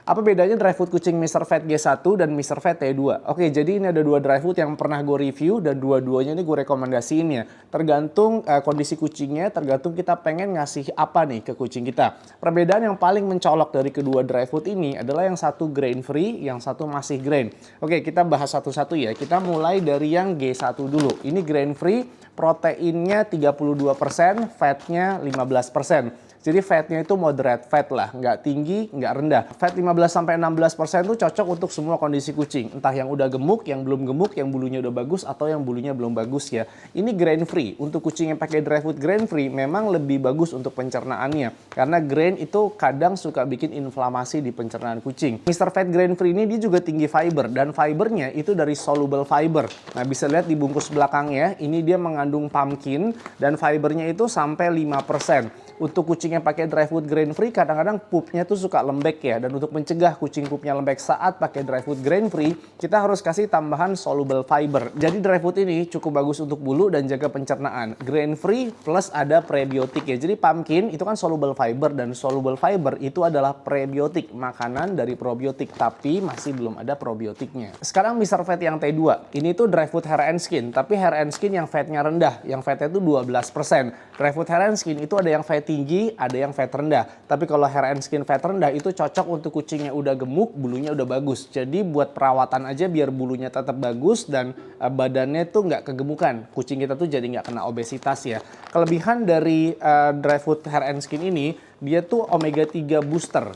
Apa bedanya dry food kucing Mr. Vet G1 dan Mr. Vet T2? Oke, jadi ini ada dua dry food yang pernah gue review dan dua-duanya ini gue rekomendasiin ya. Tergantung kondisi kucingnya, tergantung kita pengen ngasih apa nih ke kucing kita. Perbedaan yang paling mencolok dari kedua dry food ini adalah yang satu grain free, yang satu masih grain. Oke, kita bahas satu-satu ya. Kita mulai dari yang G1 dulu. Ini grain free, proteinnya 32%, fatnya 15%. Jadi fatnya itu moderate fat lah, nggak tinggi, nggak rendah. Fat 15-16% itu cocok untuk semua kondisi kucing. Entah yang udah gemuk, yang belum gemuk, yang bulunya udah bagus, atau yang bulunya belum bagus ya. Ini grain free. Untuk kucing yang pakai dry food grain free memang lebih bagus untuk pencernaannya. Karena grain itu kadang suka bikin inflamasi di pencernaan kucing. Mr. Vet grain free ini dia juga tinggi fiber. Dan fibernya itu dari soluble fiber. Nah bisa lihat di bungkus belakangnya, ini dia mengandung pumpkin. Dan fibernya itu sampai 5%. Untuk kucing yang pakai dry food grain free kadang-kadang pupnya tuh suka lembek ya, dan untuk mencegah kucing pupnya lembek saat pakai dry food grain free kita harus kasih tambahan soluble fiber. Jadi dry food ini cukup bagus untuk bulu dan jaga pencernaan. Grain free plus ada prebiotik ya. Jadi pumpkin itu kan soluble fiber, dan soluble fiber itu adalah prebiotik, makanan dari probiotik, tapi masih belum ada probiotiknya. Sekarang Mr. Vet yang T2 ini tuh dry food hair and skin, tapi hair and skin yang fatnya rendah, yang fatnya itu 12%. Dry food hair and skin itu ada yang fat tinggi, ada yang fat rendah. Tapi kalau hair and skin fat rendah itu cocok untuk kucing yang udah gemuk, bulunya udah bagus. Jadi buat perawatan aja biar bulunya tetap bagus dan badannya tuh nggak kegemukan. Kucing kita tuh jadi nggak kena obesitas ya. Kelebihan dari dry food hair and skin ini, dia tuh omega 3 booster.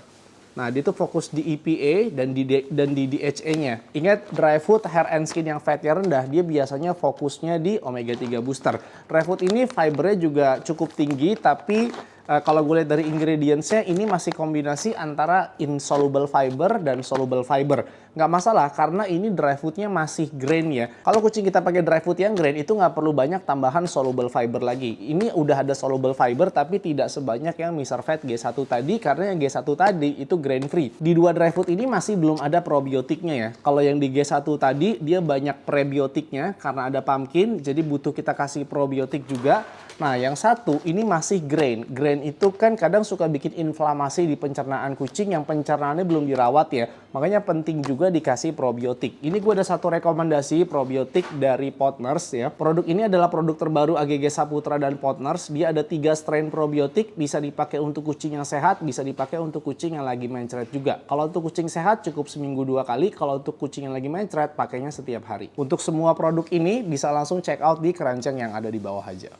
Nah, dia tuh fokus di EPA dan di DHA-nya. Ingat, dry food hair and skin yang fatnya rendah, dia biasanya fokusnya di omega 3 booster. Dry food ini fibernya juga cukup tinggi, tapi kalau gue lihat dari ingredientsnya ini masih kombinasi antara insoluble fiber dan soluble fiber. Nggak masalah karena ini dry foodnya masih grain ya. Kalau kucing kita pakai dry food yang grain itu nggak perlu banyak tambahan soluble fiber lagi. Ini udah ada soluble fiber tapi tidak sebanyak yang Mr. Vet G1 tadi, karena yang G1 tadi itu grain free. Di dua dry food ini masih belum ada probiotiknya ya. Kalau yang di G1 tadi dia banyak prebiotiknya karena ada pumpkin, jadi butuh kita kasih probiotik juga. Nah, yang satu ini masih grain. Grain itu kan kadang suka bikin inflamasi di pencernaan kucing yang pencernaannya belum dirawat ya. Makanya penting juga dikasih probiotik. Ini gue ada satu rekomendasi probiotik dari Podners ya. Produk ini adalah produk terbaru AGG Saputra dan Podners. Dia ada 3 strain probiotik, bisa dipakai untuk kucing yang sehat, bisa dipakai untuk kucing yang lagi mencret juga. Kalau untuk kucing sehat cukup seminggu 2 kali, kalau untuk kucing yang lagi mencret pakainya setiap hari. Untuk semua produk ini bisa langsung check out di keranjang yang ada di bawah aja.